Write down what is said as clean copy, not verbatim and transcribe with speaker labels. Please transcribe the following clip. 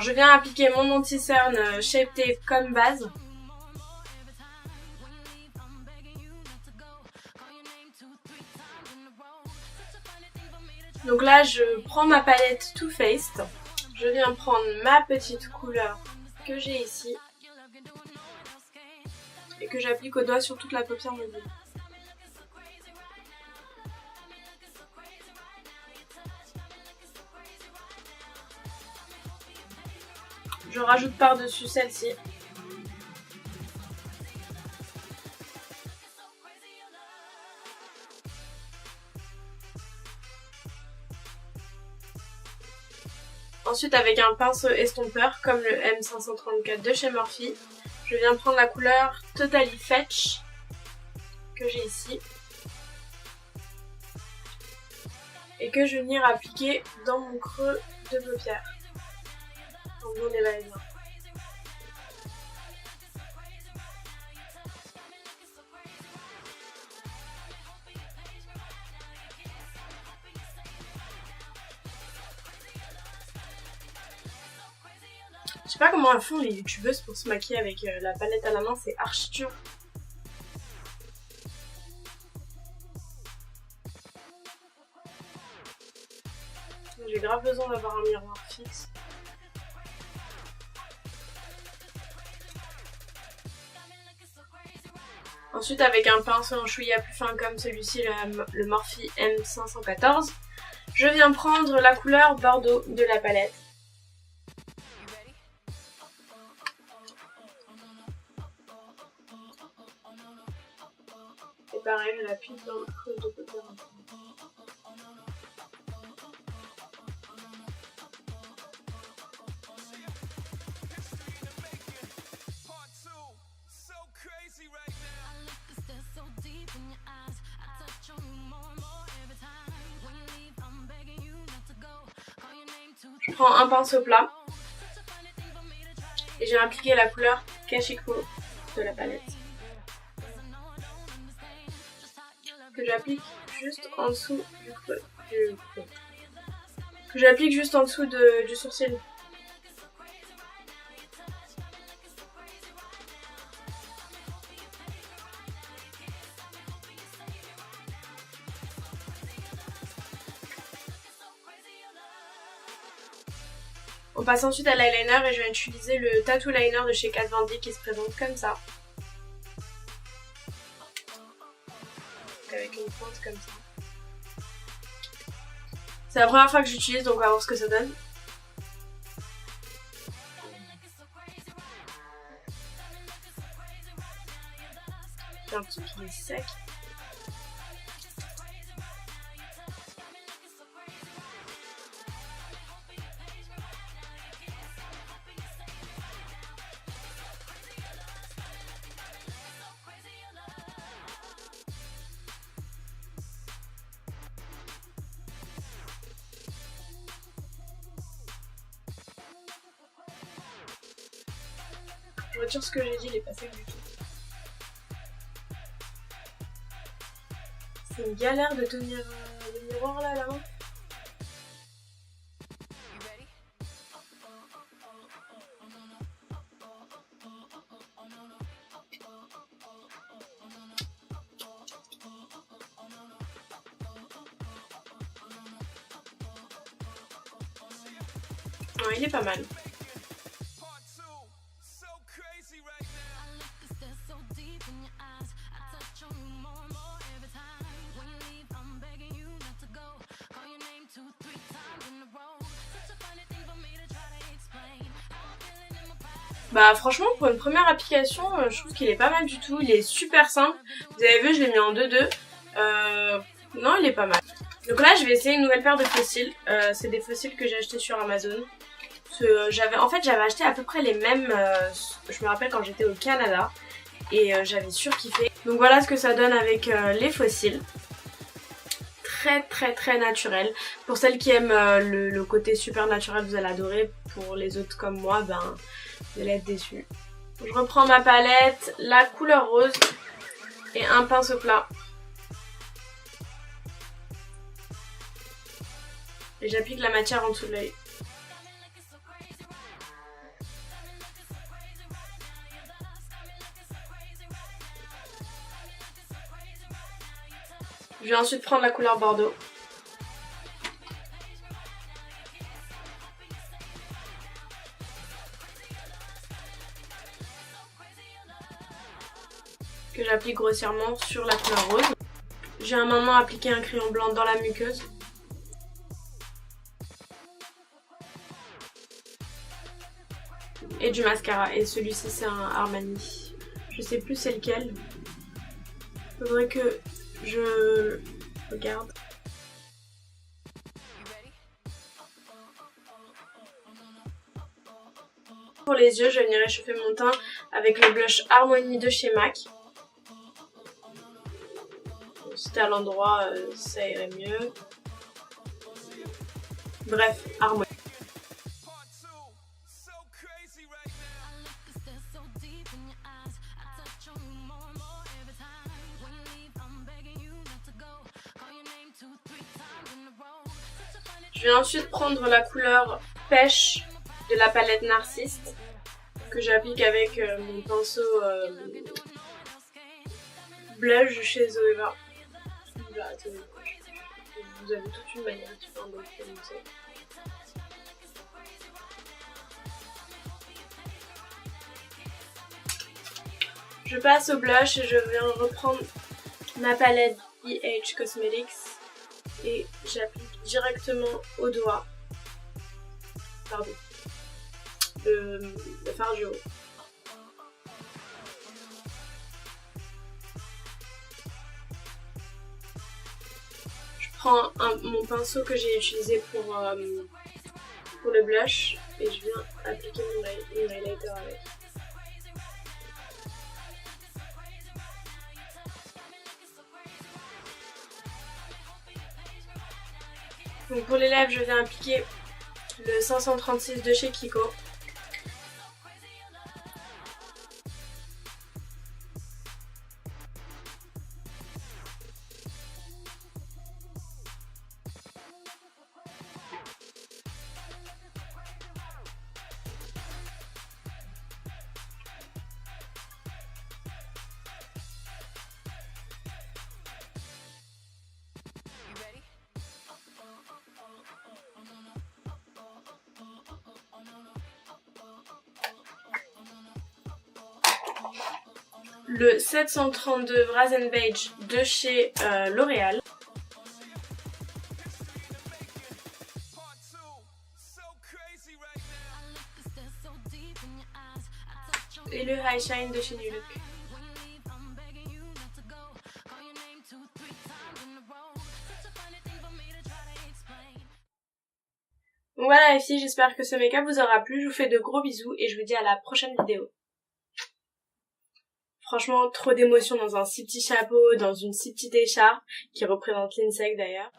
Speaker 1: Alors je viens appliquer mon anti-cerne Shape Tape comme base. Donc là je prends ma palette Too Faced. Je viens prendre ma petite couleur que j'ai ici. Et que j'applique au doigt sur toute la paupière mobile. Je rajoute par-dessus celle-ci. Ensuite, avec un pinceau estompeur, comme le M534 de chez Morphe, je viens prendre la couleur Totally Fetch, que j'ai ici, et que je vais venir appliquer dans mon creux de paupière, dans mon évasion. Je sais pas comment elles font les youtubeuses pour se maquiller avec la palette à la main, c'est archi dur. J'ai grave besoin d'avoir un miroir fixe. Ensuite, avec un pinceau en chouïa plus fin comme celui-ci, le Morphe M514, je viens prendre la couleur Bordeaux de la palette. Et pareil, je l'applique dans le creux de paupière. Je prends un pinceau plat et j'ai appliqué la couleur Kashiko de la palette que j'applique juste en dessous du creux, que j'applique juste en dessous du sourcil. On passe ensuite à l'eyeliner et je vais utiliser le Tattoo Liner de chez Kat Von D qui se présente comme ça. Avec une pointe comme ça. C'est la première fois que j'utilise donc on va voir ce que ça donne. J'ai l'impression qu'il est sec. Je retire ce que j'ai dit, il est pas sec du tout. C'est une galère de tenir le miroir là à la main. Ouais, il est pas mal. Bah franchement pour une première application je trouve qu'il est pas mal du tout, il est super simple. Vous avez vu je l'ai mis en 2-2. Non il est pas mal. Donc là je vais essayer une nouvelle paire de fossiles. C'est des fossiles que j'ai achetés sur Amazon. J'avais acheté à peu près les mêmes, je me rappelle quand j'étais au Canada. Et j'avais surkiffé. Donc voilà ce que ça donne avec les fossiles. Très très très naturel. Pour celles qui aiment le côté super naturel vous allez adorer. Pour les autres comme moi ben vous allez être déçus. Je reprends ma palette, la couleur rose et un pinceau plat. Et j'applique la matière en dessous de l'œil. Je vais ensuite prendre la couleur Bordeaux. Que j'applique grossièrement sur la couleur rose. Je vais maintenant appliquer un crayon blanc dans la muqueuse. Et du mascara. Et celui-ci c'est un Armani. Je sais plus c'est lequel. Faudrait que je regarde. Pour les yeux, je vais venir réchauffer mon teint avec le blush Harmony de chez MAC. Si c'était à l'endroit, ça irait mieux. Bref, Harmony. Je vais ensuite prendre la couleur Pêche de la palette Narcisse que j'applique avec mon pinceau blush de chez Zoeva. Vous avez toute une manière différente de le prononcer. Je passe au blush et je viens reprendre ma palette BH Cosmetics et j'applique directement au doigt. Pardon. Le fard du haut. Je prends mon pinceau que j'ai utilisé pour le blush et je viens appliquer mon highlighter avec. Donc pour les lèvres, je viens appliquer le 536 de chez Kiko. Le 732 Brazen Beige de chez L'Oréal. Et le High Shine de chez New Look. Donc voilà les filles, j'espère que ce make-up vous aura plu. Je vous fais de gros bisous et je vous dis à la prochaine vidéo. Franchement, trop d'émotions dans un si petit chapeau, dans une si petite écharpe, qui représente l'insecte d'ailleurs.